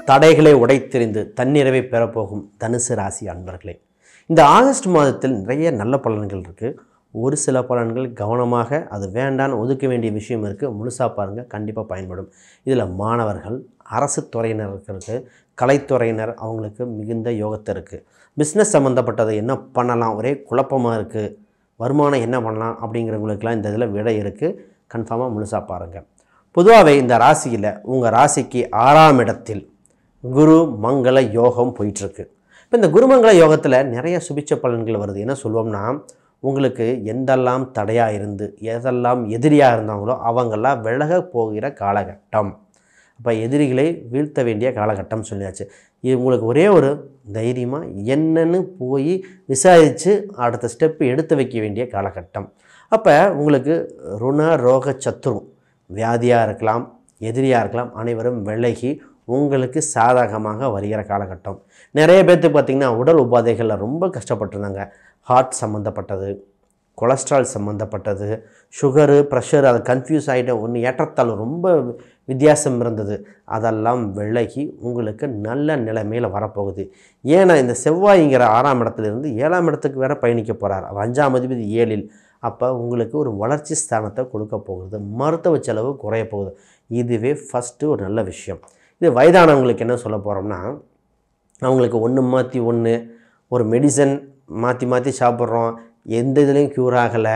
தடைகளை உடைத்தெறிந்து தன்னிறைவை பெறப்போகும் தனுசு ராசி அன்பர்களே, இந்த ஆகஸ்ட் மாதத்தில் நிறைய நல்ல பலன்கள் இருக்குது. ஒரு சில பலன்கள் கவனமாக அது வேண்டான்னு ஒதுக்க வேண்டிய விஷயம் இருக்குது. முழுசாக பாருங்கள், கண்டிப்பாக பயன்படும். இதில் மாணவர்கள், அரசு துறையினர் இருக்கிறது, கலைத்துறையினர் அவங்களுக்கு மிகுந்த யோகத்தை இருக்குது. பிஸ்னஸ் சம்மந்தப்பட்டது என்ன பண்ணலாம், ஒரே குழப்பமாக இருக்குது, வருமானம் என்ன பண்ணலாம் அப்படிங்கிறவங்களுக்கெல்லாம் இந்த இதில் விடை இருக்குது. கன்ஃபார்மாக முழுசாக பாருங்கள். பொதுவாகவே இந்த ராசியில் உங்கள் ராசிக்கு 6ஆம் இடத்தில் குரு மங்கள யோகம் போயிட்டுருக்கு. இப்போ இந்த குருமங்கள யோகத்தில் நிறைய சுபிட்ச பலன்கள் வருது. என்ன சொல்லுவோம்னா, உங்களுக்கு எந்தெல்லாம் தடையாக இருந்து எதெல்லாம் எதிரியாக இருந்தாங்களோ அவங்கெல்லாம் விலக போகிற காலகட்டம். அப்போ எதிரிகளை வீழ்த்த வேண்டிய காலகட்டம் சொல்லியாச்சு. இது உங்களுக்கு ஒரே ஒரு தைரியமாக என்னன்னு போய் விசாரித்து அடுத்த ஸ்டெப்பு எடுத்து வைக்க வேண்டிய காலகட்டம். அப்போ உங்களுக்கு ருண ரோக சத்ரு, வியாதியாக இருக்கலாம், எதிரியாக இருக்கலாம், அனைவரும் விலகி உங்களுக்கு சாதகமாக வருகிற காலகட்டம். நிறைய பேர்த்துக்கு பார்த்திங்கன்னா உடல் உபாதைகளில் ரொம்ப கஷ்டப்பட்டுருந்தாங்க. ஹார்ட் சம்மந்தப்பட்டது, கொலஸ்ட்ரால் சம்மந்தப்பட்டது, சுகரு, ப்ரெஷர், அது கன்ஃபியூஸ் ஆகிட்ட ஒன்று ஏற்றத்தாழ்வு ரொம்ப வித்தியாசம் இருந்தது. அதெல்லாம் விலகி உங்களுக்கு நல்ல நிலைமையில் வரப்போகுது. ஏன்னா இந்த செவ்வாய்ங்கிற 6ஆம் இடத்துலேருந்து 7ஆம் இடத்துக்கு வேறு பயணிக்க போகிறார். 5ஆம் அதிபதி 7இல். அப்போ உங்களுக்கு ஒரு வளர்ச்சி ஸ்தானத்தை கொடுக்க போகுது. மருத்துவ செலவு குறைய போகுது. இதுவே ஃபஸ்ட்டு ஒரு நல்ல விஷயம். இது வயதானவங்களுக்கு என்ன சொல்ல போகிறோம்னா, அவங்களுக்கு ஒன்று மாற்றி ஒன்று ஒரு மெடிசன் மாற்றி மாற்றி சாப்பிட்றோம், எந்த இதுலேயும் க்யூர் ஆகலை,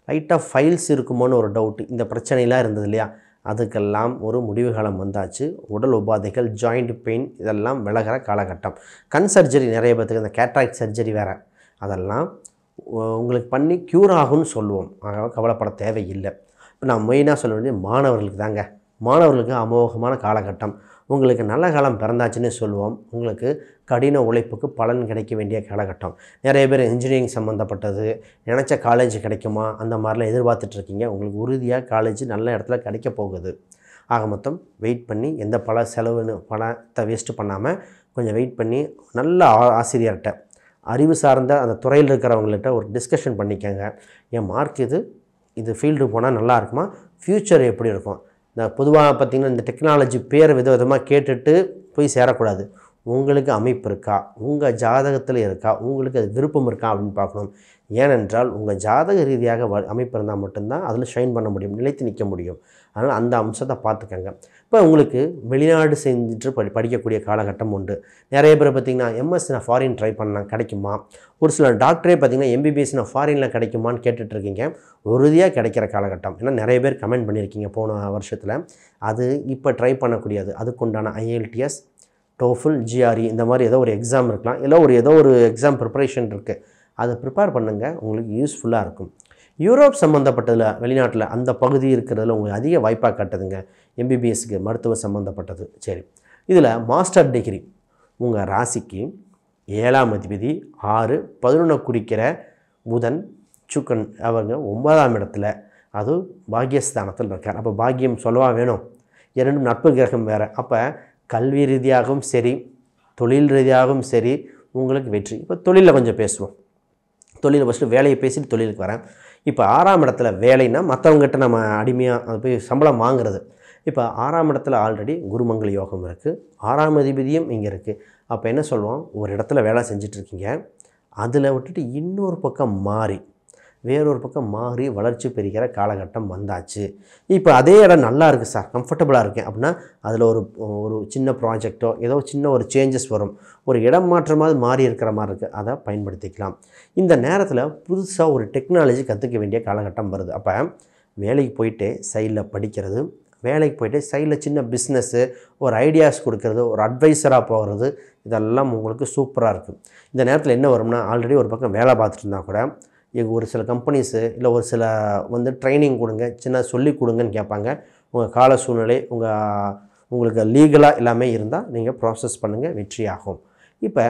லைட்டாக ஃபைல்ஸ் இருக்குமோன்னு ஒரு டவுட்டு, இந்த பிரச்சனைலாம் இருந்தது இல்லையா, அதுக்கெல்லாம் ஒரு முடிவு காலம் வந்தாச்சு. உடல் உபாதைகள், ஜாயிண்ட் பெயின் இதெல்லாம் விலகிற காலகட்டம். கண் சர்ஜரி நிறைய பேர்த்துக்கு, இந்த கேட்ராக்ட் சர்ஜரி வேறு, அதெல்லாம் உங்களுக்கு பண்ணி க்யூர் ஆகும்னு சொல்லுவோம். கவலைப்பட தேவையில்லை. இப்போ நான் மெயினாக சொல்ல வேண்டியது மாணவர்களுக்கு தாங்க. மாணவர்களுக்கு அமோகமான காலகட்டம். உங்களுக்கு நல்ல காலம் பிறந்தாச்சுன்னு சொல்லுவோம். உங்களுக்கு கடின உழைப்புக்கு பலன் கிடைக்க வேண்டிய காலகட்டம். நிறைய பேர் இன்ஜினியரிங் சம்மந்தப்பட்டது நினச்ச காலேஜ் கிடைக்குமா அந்த மாதிரிலாம் எதிர்பார்த்துட்ருக்கீங்க. உங்களுக்கு உறுதியாக காலேஜ் நல்ல இடத்துல கிடைக்க போகுது. ஆக மொத்தம் வெயிட் பண்ணி எந்த செலவுன்னு பணத்தை வேஸ்ட்டு பண்ணாமல் கொஞ்சம் வெயிட் பண்ணி நல்ல ஆசிரியர்கிட்ட, அறிவு சார்ந்த அந்த துறையில் இருக்கிறவங்கள்ட்ட ஒரு டிஸ்கஷன் பண்ணிக்கோங்க. என் மார்க் இது ஃபீல்டு போனால் நல்லா இருக்குமா, ஃப்யூச்சர் எப்படி இருக்கும். இந்த பொதுவாக பார்த்திங்கன்னா இந்த டெக்னாலஜி பேர் விதமாக கேட்டுட்டு போய் சேரக்கூடாது. உங்களுக்கு அமைப்பு இருக்கா, உங்கள் ஜாதகத்தில் இருக்கா, உங்களுக்கு அது விருப்பம் இருக்கா அப்படின்னு பார்க்கணும். ஏனென்றால் உங்கள் ஜாதக ரீதியாக அமைப்பு இருந்தால் மட்டும்தான் அதில் ஷைன் பண்ண முடியும், நிலைத்து நிற்க முடியும். அதனால் அந்த அம்சத்தை பார்த்துக்கங்க. இப்போ உங்களுக்கு வெளிநாடு செஞ்சுட்டு படிக்கக்கூடிய காலகட்டம் உண்டு. நிறைய பேர் பார்த்திங்கன்னா எம்எஸ் நான் ஃபாரின் ட்ரை பண்ணேன், கிடைக்குமா. ஒரு சில டாக்டரே பார்த்திங்கன்னா எம்பிபிஎஸ் நான் ஃபாரினில் கிடைக்குமான்னு கேட்டுட்ருக்கீங்க. உறுதியாக கிடைக்கிற காலகட்டம். ஏன்னா நிறைய பேர் கமெண்ட் பண்ணியிருக்கீங்க போன வருஷத்தில். அது இப்போ ட்ரை பண்ணக்கூடியது. அதுக்குண்டான IELTS, டோஃபுல், GRE இந்த மாதிரி ஏதோ ஒரு எக்ஸாம் இருக்கலாம், ஏதோ ஒரு எக்ஸாம் ப்ரிப்பரேஷன் இருக்குது. அதை ப்ரிப்பேர் பண்ணுங்கள், உங்களுக்கு யூஸ்ஃபுல்லாக இருக்கும். யூரோப் சம்மந்தப்பட்டதில், வெளிநாட்டில் அந்த பகுதி இருக்கிறதுல உங்களுக்கு அதிக வாய்ப்பாக காட்டுதுங்க. MBBSக்கு மருத்துவ சம்மந்தப்பட்டது. சரி, இதில் மாஸ்டர் டிகிரி உங்கள் ராசிக்கு 7ஆம் அதிபதி 6, 11 குறிக்கிற புதன் சுக்கன் அவங்க 9ஆம் இடத்துல, அது பாக்கியஸ்தானத்தில் இருக்கார். அப்போ பாக்கியம் சொல்லவா வேணும், இரண்டும் நட்பு கிரகம் வேறு. அப்போ கல்வி ரீதியாகவும் சரி, தொழில் ரீதியாகவும் சரி உங்களுக்கு வெற்றி. இப்போ தொழிலில் கொஞ்சம் பேசுவோம். தொழிலை ஃபஸ்ட்டு வேலையை பேசிட்டு தொழிலுக்கு வரேன். இப்போ 6ஆம் இடத்துல வேலைன்னா மற்றவங்ககிட்ட நம்ம அடிமையாக அது போய் சம்பளம் வாங்குறது. இப்போ 6ஆம் இடத்துல ஆல்ரெடி குருமங்கள யோகம் இருக்குது, 6ஆம் அதிபதியும் இங்கே இருக்குது. அப்போ என்ன சொல்லுவோம், ஒரு இடத்துல வேலை செஞ்சிட்ருக்கீங்க, அதில் விட்டுட்டு இன்னொரு பக்கம் மாறி வேறொரு பக்கம் மாறி வளர்ச்சி பெறுகிற காலகட்டம் வந்தாச்சு. இப்போ அதே இடம் நல்லா இருக்குது சார், கம்ஃபர்டபுளாக இருக்கேன் அப்படின்னா அதில் ஒரு சின்ன ப்ராஜெக்டோ ஏதோ சின்ன ஒரு சேஞ்சஸ் வரும். ஒரு இடம் மாற்றமாவது மாறி இருக்கிற மாதிரி இருக்குது, அதை பயன்படுத்திக்கலாம். இந்த நேரத்தில் புதுசாக ஒரு டெக்னாலஜி கற்றுக்க வேண்டிய காலகட்டம் வருது. அப்போ வேலைக்கு போயிட்டு சைடில் படிக்கிறது, வேலைக்கு போய்ட்டு சைடில் சின்ன பிஸ்னஸ்ஸு, ஒரு ஐடியாஸ் கொடுக்கறது, ஒரு அட்வைஸராக போகிறது, இதெல்லாம் உங்களுக்கு சூப்பராக இருக்குது. இந்த நேரத்தில் என்ன வரும்னா, ஆல்ரெடி ஒரு பக்கம் வேலை பார்த்துட்டு இருந்தால் கூட ஒரு சில கம்பெனிஸு இல்லை ஒரு சில ட்ரைனிங் கொடுங்க, சின்ன சொல்லி கொடுங்கன்னு கேட்பாங்க. உங்கள் கால சூழ்நிலை உங்களுக்கு லீகலாக எல்லாமே இருந்தால் நீங்கள் ப்ராசஸ் பண்ணுங்கள், வெற்றியாகும். இப்போ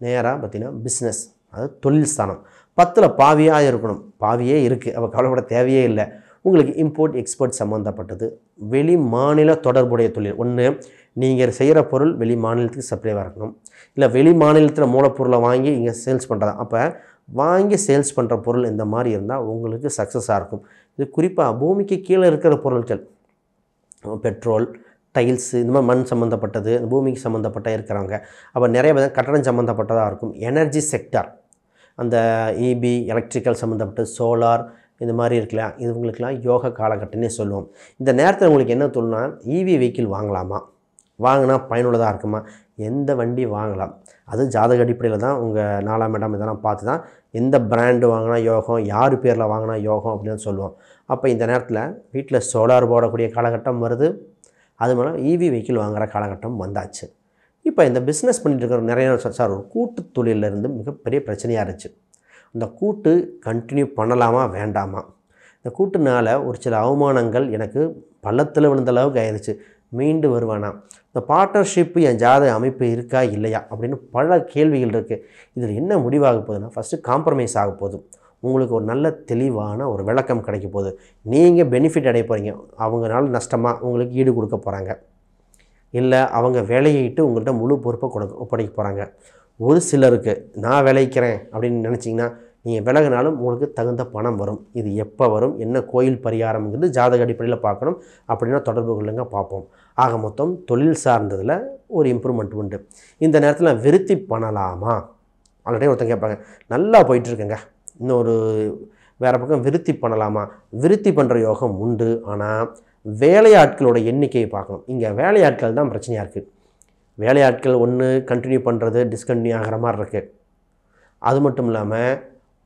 நேராக பார்த்திங்கன்னா பிஸ்னஸ், அதாவது தொழில் ஸ்தானம் 10ல் பாவியாக இருக்கணும். பாவியே இருக்குது, அப்போ கவலைப்பட தேவையே இல்லை. உங்களுக்கு இம்போர்ட் எக்ஸ்போர்ட் சம்மந்தப்பட்டது, வெளி மாநில தொடர்புடைய தொழில். ஒன்று நீங்கள் செய்கிற பொருள் வெளி மாநிலத்துக்கு சப்ளைவாக இருக்கணும், இல்லை வெளி மாநிலத்தில் மூலப்பொருளை வாங்கி இங்கே சேல்ஸ் பண்ணுறதா. அப்போ வாங்கி சேல்ஸ் பண்ணுற பொருள் இந்த மாதிரி இருந்தால் உங்களுக்கு சக்ஸஸாக இருக்கும். இது குறிப்பாக பூமிக்கு கீழே இருக்கிற பொருட்கள், பெட்ரோல், டைல்ஸு இந்த மாதிரி மண் சம்மந்தப்பட்டது, பூமிக்கு சம்மந்தப்பட்ட இருக்கிறவங்க, அப்போ நிறைய பேர் கட்டடம் சம்மந்தப்பட்டதாக இருக்கும். எனர்ஜி செக்டார், அந்த இபி எலக்ட்ரிக்கல் சம்மந்தப்பட்ட சோலார் இந்த மாதிரி இருக்குல்ல, இவங்களுக்கெல்லாம் யோக காலகட்டம்னே சொல்லுவோம். இந்த நேரத்தில் உங்களுக்கு என்ன தோணுன்னா, இவி வெஹிக்கிள் வாங்கலாமா, வாங்கினா பயனுள்ளதாக இருக்குமா, எந்த வண்டி வாங்கலாம், அது ஜாதக அடிப்படையில் தான் உங்கள் 4ஆம் இடம் இதெல்லாம் பார்த்து தான் எந்த பிராண்டு வாங்கினா யோகம், யார் பேரில் வாங்கினா யோகம் அப்படின்னு சொல்லுவோம். அப்போ இந்த நேரத்தில் வீட்டில் சோலார் போடக்கூடிய காலகட்டம் வருது, அது மூலம் இவி வெஹிக்கிள் வாங்குகிற காலகட்டம் வந்தாச்சு. இப்போ இந்த பிஸ்னஸ் பண்ணிட்டு இருக்கிற நிறைய சார் ஒரு கூட்டு தொழிலிருந்து மிகப்பெரிய பிரச்சனையாக இருந்துச்சு. அந்த கூட்டு கண்டினியூ பண்ணலாமா வேண்டாமா, இந்த கூட்டுனால ஒரு சில அவமானங்கள் எனக்கு பள்ளத்தில் விழுந்த அளவுக்கு ஆயிடுச்சு, மீண்டு வருவானா, இந்த பார்ட்னர்ஷிப்பு என் ஜாதக அமைப்பு இருக்கா இல்லையா அப்படின்னு பல கேள்விகள் இருக்குது. இதில் என்ன முடிவாக போகுதுன்னா, ஃபஸ்ட்டு காம்ப்ரமைஸ் ஆக போகுது. உங்களுக்கு ஒரு நல்ல தெளிவான ஒரு விளக்கம் கிடைக்க போகுது. நீங்கள் பெனிஃபிட் அடைய போகிறீங்க, அவங்களால நஷ்டமாக உங்களுக்கு ஈடு கொடுக்க போகிறாங்க, இல்லை அவங்க விளையிட்டு உங்கள்கிட்ட முழு பொறுப்பை ஒப்படைக்க போகிறாங்க. ஒரு சிலருக்கு நான் விளைக்கிறேன் அப்படின்னு நினச்சிங்கன்னா நீங்கள் விலகினாலும் உங்களுக்கு தகுந்த பணம் வரும். இது எப்போ வரும், என்ன கோயில் பரிகாரம்ங்கிறது ஜாதக அடிப்படையில் பார்க்கணும். அப்படின்னா தொடர்பு கொள்ளுங்க, பார்ப்போம். ஆக மொத்தம் தொழில் சார்ந்ததில் ஒரு இம்ப்ரூவ்மெண்ட் உண்டு. இந்த நேரத்தில் விருத்தி பண்ணலாமா, ஆல்ரெடி ஒருத்தங்க கேட்பாங்க, நல்லா போயிட்டுருக்குங்க, இன்னொரு வேறு பக்கம் விருத்தி பண்ணலாமா, விருத்தி பண்ணுற யோகம் உண்டு. ஆனால் வேலையாட்களோட எண்ணிக்கையை பார்க்கணும். இங்கே வேலையாட்கள் தான் பிரச்சனையாக இருக்குது. வேலையாட்கள் ஒன்று கண்டினியூ பண்ணுறது டிஸ்கண்டினியூ ஆகிற மாதிரி இருக்குது. அது மட்டும் இல்லாமல்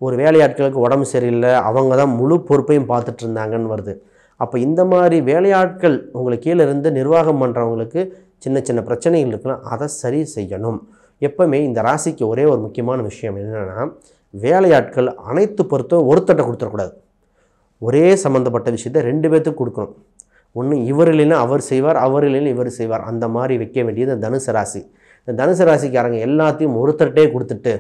ஒரு வேலையாட்களுக்கு உடம்பு சரியில்லை, அவங்க தான் முழு பொறுப்பையும் பார்த்துட்டு இருந்தாங்கன்னு வருது. அப்போ இந்த மாதிரி வேலையாட்கள் உங்களுக்கு கீழே இருந்து நிர்வாகம் பண்ணுறவங்களுக்கு சின்ன சின்ன பிரச்சனைகள் இருக்குன்னா அதை சரி செய்யணும். எப்போவுமே இந்த ராசிக்கு ஒரே ஒரு முக்கியமான விஷயம் என்னென்னா, வேலையாட்கள் அனைத்து பொறுத்தும் ஒருத்தட்ட கொடுத்துடக்கூடாது. ஒரே சம்மந்தப்பட்ட விஷயத்தை 2 பேர்த்துக்கு கொடுக்கணும். ஒன்று இவர் இல்லைன்னா அவர் செய்வார், அவர் இல்லைன்னா இவர் செய்வார், அந்த மாதிரி வைக்க வேண்டியது தனுசு ராசி. இந்த தனுசு ராசிக்காரங்க எல்லாத்தையும் ஒருத்தர்கிட்டே கொடுத்துட்டு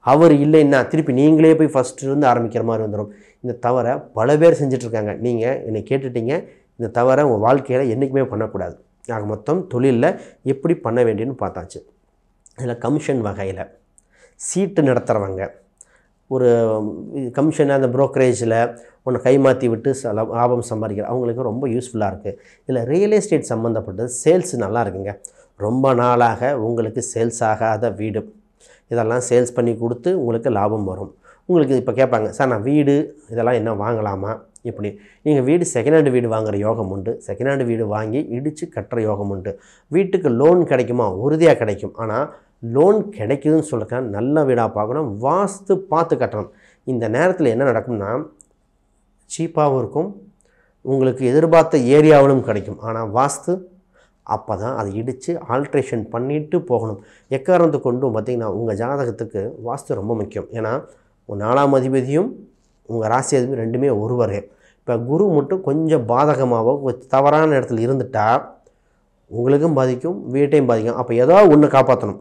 அவர் இல்லைன்னா திருப்பி நீங்களே போய் ஃபஸ்ட்டு இருந்து ஆரம்பிக்கிற மாதிரி வந்துடும். இந்த தவறை பல பேர் செஞ்சிட்ருக்காங்க. நீங்கள் என்னை கேட்டுட்டீங்க, இந்த தவறை உங்கள் வாழ்க்கையில் என்றைக்குமே பண்ணக்கூடாது. ஆக மொத்தம் தொழிலில் எப்படி பண்ண வேண்டியன்னு பார்த்தாச்சு. இதில் கமிஷன் வகையில் சீட்டு நடத்துகிறவங்க, ஒரு கமிஷன் அந்த புரோக்கரேஜில் ஒன்று கைமாற்றி விட்டு லாபம் சம்பாதிக்கிற அவங்களுக்கு ரொம்ப யூஸ்ஃபுல்லாக இருக்குது. இதில் ரியல் எஸ்டேட் சம்மந்தப்பட்டது சேல்ஸ் நல்லா இருக்குங்க. ரொம்ப நாளாக உங்களுக்கு சேல்ஸ் ஆகாத வீடு, இதெல்லாம் சேல்ஸ் பண்ணி கொடுத்து உங்களுக்கு லாபம் வரும். உங்களுக்கு இப்போ கேட்பாங்க, சார் நான் வீடு இதெல்லாம் என்ன வாங்கலாமா, இப்படி நீங்கள் வீடு செகண்ட் ஹேண்டு வீடு வாங்குகிற யோகம் உண்டு, செகண்ட் ஹேண்டு வீடு வாங்கி இடித்து கட்டுற யோகம் உண்டு. வீட்டுக்கு லோன் கிடைக்குமா, உறுதியாக கிடைக்கும். ஆனால் லோன் கிடைக்குதுன்னு சொல்லிருக்கேன், நல்ல வீடாக பார்க்கணும், வாஸ்து பார்த்து கட்டணும். இந்த நேரத்தில் என்ன நடக்கும்னா, சீப்பாகவும் இருக்கும், உங்களுக்கு எதிர்பார்த்த ஏரியாவிலும் கிடைக்கும். ஆனால் வாஸ்து அப்போ தான் அதை இடித்து ஆல்ட்ரேஷன் பண்ணிவிட்டு போகணும். எக்காரணத்தை கொண்டும் பார்த்திங்கன்னா உங்கள் ஜாதகத்துக்கு வாஸ்து ரொம்ப முக்கியம். ஏன்னா 4ஆம் அதிபதியும் உங்கள் ராசி அதிபதி ரெண்டுமே ஒருவரே. இப்போ குரு மட்டும் கொஞ்சம் பாதகமாகவோ தவறான இடத்துல இருந்துட்டால் உங்களுக்கும் பாதிக்கும், வீட்டையும் பாதிக்கும். அப்போ ஏதோ ஒன்று காப்பாற்றணும்.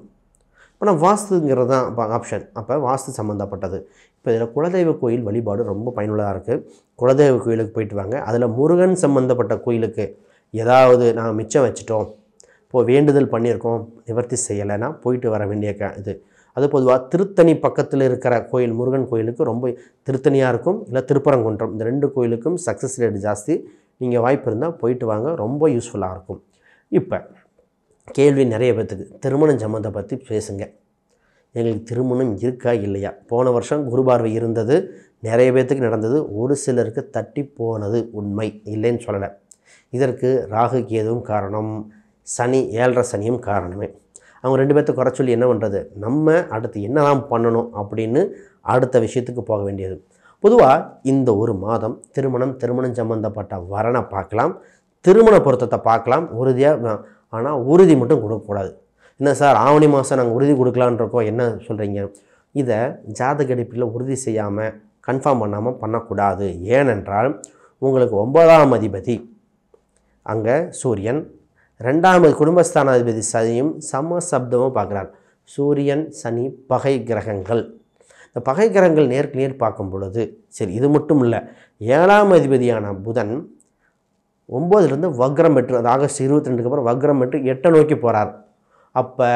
ஆனால் வாஸ்துங்கிறது தான் ஆப்ஷன். அப்போ வாஸ்து சம்மந்தப்பட்டது. இப்போ இதில் குலதெய்வ கோயில் வழிபாடு ரொம்ப பயனுள்ளதாக இருக்குது. குலதெய்வ கோயிலுக்கு போயிட்டு வாங்க. அதில் முருகன் சம்மந்தப்பட்ட கோயிலுக்கு ஏதாவது நாங்கள் மிச்சம் வச்சுட்டோம், இப்போது வேண்டுதல் பண்ணியிருக்கோம், நிவர்த்தி செய்யலைன்னா போயிட்டு வர வேண்டிய இது. அது பொதுவாக திருத்தணி பக்கத்தில் இருக்கிற கோயில் முருகன் கோயிலுக்கு ரொம்ப திருத்தணியாக இருக்கும், இல்லை திருப்பரங்குன்றம், இந்த 2 கோயிலுக்கும் சக்ஸஸ் ரேட் ஜாஸ்தி. நீங்கள் வாய்ப்பு இருந்தால் போயிட்டு வாங்க, ரொம்ப யூஸ்ஃபுல்லாக இருக்கும். இப்போ கேள்வி நிறைய பேர்த்துக்கு திருமணம் சம்மந்தம் பற்றி பேசுங்க. எங்களுக்கு திருமணம் இருக்கா இல்லையா? போன வருஷம் குரு பார்வை இருந்தது, நிறைய பேர்த்துக்கு நடந்தது, ஒரு சிலருக்கு தட்டி போனது உண்மை, இல்லைன்னு சொல்லலை. இதற்கு ராகு கேதுவும் காரணம், சனி 7.5 சனியும் காரணமே. அவங்க 2 பேர்த்த குறை சொல்லி என்ன பண்ணுறது, நம்ம அடுத்து என்னதான் பண்ணணும் அப்படின்னு அடுத்த விஷயத்துக்கு போக வேண்டியது. பொதுவாக இந்த ஒரு மாதம் திருமணம் சம்மந்தப்பட்ட வரனை பார்க்கலாம், திருமண பொருத்தத்தை பார்க்கலாம் உறுதியாக. ஆனால் உறுதி மட்டும் கொடுக்கக்கூடாது. என்ன சார் ஆவணி மாதம் நாங்கள் உறுதி கொடுக்கலான் இருக்கோம், என்ன சொல்கிறீங்க? இதை ஜாதக அடிப்படையில் உறுதி செய்யாமல் கன்ஃபார்ம் பண்ணாமல் பண்ணக்கூடாது. ஏனென்றால் உங்களுக்கு 9ஆம் அதிபதி அங்கே சூரியன், 2ஆம் குடும்பஸ்தானாதிபதி சனியும் சமசப்தமும் பார்க்குறார். சூரியன் சனி பகை கிரகங்கள். இந்த பகை கிரகங்கள் நேருக்கு நேர் பார்க்கும் பொழுது சரி, இது மட்டும் இல்லை, 7ஆம் அதிபதியான புதன் 9லேருந்து வக்ரம் பெற்று, அது ஆகஸ்ட் 22க்கு அப்புறம் வக்ரம் பெற்று 8 நோக்கி போகிறார். அப்போ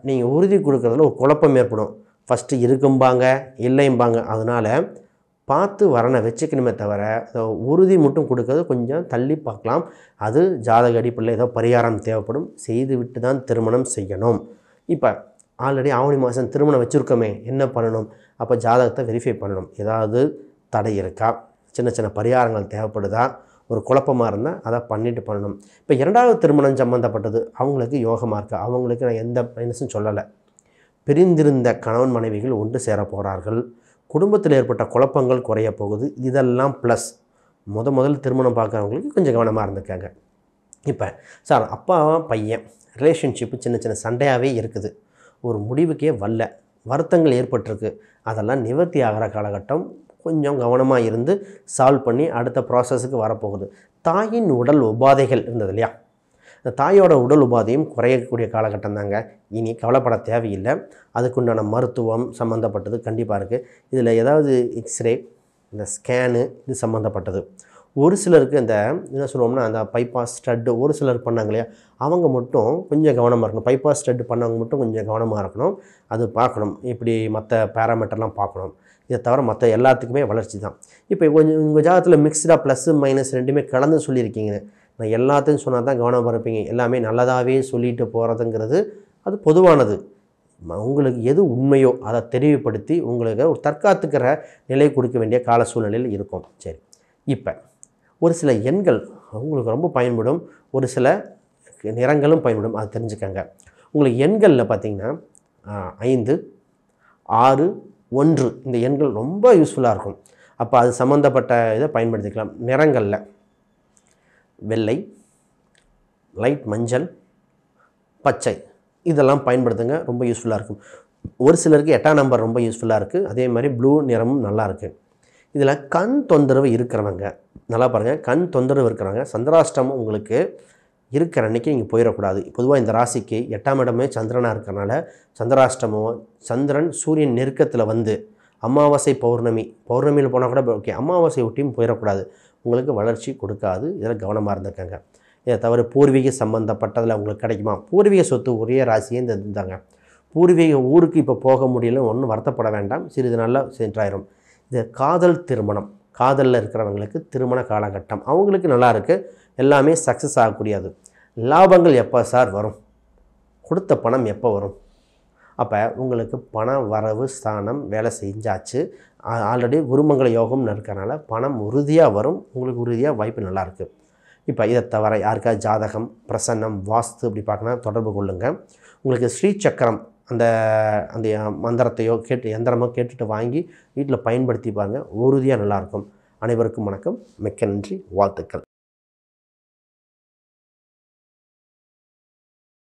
நீங்கள் உறுதி கொடுக்குறதுல ஒரு குழப்பம் ஏற்படும். ஃபஸ்ட்டு இருக்கும்பாங்க, இல்லைம்பாங்க. அதனால் பார்த்து வரனை வச்சுக்கணுமே தவிர உறுதி மட்டும் கொடுக்கறது கொஞ்சம் தள்ளி பார்க்கலாம். அது ஜாதக அடிப்படையில் ஏதோ பரிகாரம் தேவைப்படும், செய்து விட்டு தான் திருமணம் செய்யணும். இப்போ ஆல்ரெடி ஆவணி மாதம் திருமணம் வச்சுருக்கோமே, என்ன பண்ணணும்? அப்போ ஜாதகத்தை வெரிஃபை பண்ணணும். ஏதாவது தடை இருக்கா, சின்ன சின்ன பரிகாரங்கள் தேவைப்படுதா, ஒரு குழப்பமாக இருந்தால் அதை பண்ணிட்டு பண்ணணும். இப்போ 2வது திருமணம் சம்மந்தப்பட்டது அவங்களுக்கு யோகமாக இருக்குது. அவங்களுக்கு நான் எந்த மைனஸும் சொல்லலை. பிரிந்திருந்த கணவன் மனைவிகள் ஒன்று சேர போகிறார்கள். குடும்பத்தில் ஏற்பட்ட குழப்பங்கள் குறைய போகுது. இதெல்லாம் ப்ளஸ் முதல் திருமணம் பார்க்குறவங்களுக்கு கொஞ்சம் கவனமாக இருந்துக்காங்க. இப்போ சார் அப்பா பையன் ரிலேஷன்ஷிப்பு சின்ன சின்ன சண்டையாகவே இருக்குது, ஒரு முடிவுக்கே வரல, வருத்தங்கள் ஏற்பட்டிருக்கு, அதெல்லாம் நிவர்த்தி ஆகிற காலகட்டம். கொஞ்சம் கவனமாக இருந்து சால்வ் பண்ணி அடுத்த ப்ராசஸுக்கு வரப்போகுது. தாயின் உடல் உபாதைகள் இருந்தது இல்லையா, இந்த தாயோட உடல் உபாதையும் குறையக்கூடிய காலகட்டம் தாங்க. இனி கவலைப்பட தேவையில்லை. அதுக்குண்டான மருத்துவம் சம்மந்தப்பட்டது கண்டிப்பாக இருக்குது. இதில் ஏதாவது எக்ஸ்ரே, இந்த ஸ்கேனு இது சம்மந்தப்பட்டது. ஒரு சிலருக்கு இந்த என்ன சொல்லுவோம்னா அந்த பைபாஸ் ஸ்டட்டு ஒரு சிலர் பண்ணாங்க இல்லையா, அவங்க மட்டும் கொஞ்சம் கவனமாக இருக்கணும். பைபாஸ் ஸ்டட்டு பண்ணவங்க மட்டும் கொஞ்சம் கவனமாக இருக்கணும். அது பார்க்கணும், இப்படி மற்ற பேராமீட்டர்லாம் பார்க்கணும். இதை தவிர மற்ற எல்லாத்துக்குமே வளர்ச்சி தான். இப்போ கொஞ்சம் உங்கள் ஜாதகத்தில் மிக்ஸ்டாக ப்ளஸ்ஸு மைனஸ் ரெண்டுமே கலந்து சொல்லியிருக்கீங்க. நான் எல்லாத்தையும் சொன்னால் தான் கவனமாக இருப்பீங்க. எல்லாமே நல்லதாகவே சொல்லிட்டு போகிறதுங்கிறது அது பொதுவானது. உங்களுக்கு எது உண்மையோ அதை தெளிவுபடுத்தி உங்களுக்கு ஒரு தற்காத்துக்கிற நிலை கொடுக்க வேண்டிய கால சூழ்நிலையில் இருக்கும். சரி, இப்போ ஒரு சில எண்கள் உங்களுக்கு ரொம்ப பயன்படும், ஒரு சில நிறங்களும் பயன்படும். அதை தெரிஞ்சுக்கங்க. உங்களுக்கு எண்களில் பார்த்திங்கன்னா 5, 6, 1 இந்த எண்கள் ரொம்ப யூஸ்ஃபுல்லாக இருக்கும். அப்போ அது சம்மந்தப்பட்ட இதை பயன்படுத்திக்கலாம். நிறங்களில் வெள்ளை, லைட் மஞ்சள், பச்சை இதெல்லாம் பயன்படுத்துங்க, ரொம்ப யூஸ்ஃபுல்லாக இருக்கும். ஒரு சிலருக்கு 8ஆம் நம்பர் ரொம்ப யூஸ்ஃபுல்லாக இருக்குது. அதே மாதிரி ப்ளூ நிறமும் நல்லாயிருக்கு. இதில் கண் தொந்தரவு இருக்கிறவங்க நல்லா பாருங்கள், கண் தொந்தரவு இருக்கிறவங்க சந்திராஷ்டமம் உங்களுக்கு இருக்கிற அன்றைக்கி நீங்கள் போயிடக்கூடாது. பொதுவாக இந்த ராசிக்கு 8ஆம் இடமே சந்திரனாக இருக்கிறனால சந்திராஷ்டமம், சந்திரன் சூரியன் நெருக்கத்தில் வந்து அமாவாசை பௌர்ணமியில் போனால் கூட ஓகே, அமாவாசை ஒட்டியும் போயிடக்கூடாது. உங்களுக்கு வளர்ச்சி கொடுக்காது. இதில் கவனமாக இருந்துக்கங்க. இதை தவிர பூர்வீக சம்மந்தப்பட்டதில் உங்களுக்கு கிடைக்குமா? பூர்வீக சொத்து உரிய ராசியே இந்த இருந்தாங்க. பூர்வீக ஊருக்கு இப்போ போக முடியல, ஒன்றும் வருத்தப்பட வேண்டாம், சிறிது நல்லா சென்றாயிரும். இது காதல் திருமணம், காதலில் இருக்கிறவங்களுக்கு திருமண காலகட்டம் அவங்களுக்கு நல்லா இருக்குது, எல்லாமே சக்ஸஸ் ஆகக்கூடியது. லாபங்கள் எப்போ சார் வரும்? கொடுத்த பணம் எப்போ வரும்? அப்போ உங்களுக்கு பண வரவு ஸ்தானம் வேலை செஞ்சாச்சு. ஆல்ரெடி குருமங்கள யோகம் இருக்கிறனால பணம் உறுதியாக வரும், உங்களுக்கு உறுதியாக வாய்ப்பு நல்லாயிருக்கு. இப்போ இதை தவிர யாருக்காவது ஜாதகம், பிரசன்னம், வாஸ்து இப்படி பார்க்கணும் தொடர்பு கொள்ளுங்கள். உங்களுக்கு ஸ்ரீ சக்கரம் அந்த அந்த மந்திரத்தையோ எந்திரமோ கேட்டுட்டு வாங்கி வீட்டில் பயன்படுத்தி பாருங்கள், உறுதியாக நல்லாயிருக்கும். அனைவருக்கும் வணக்கம், மிக்க நன்றி, வாழ்த்துக்கள்.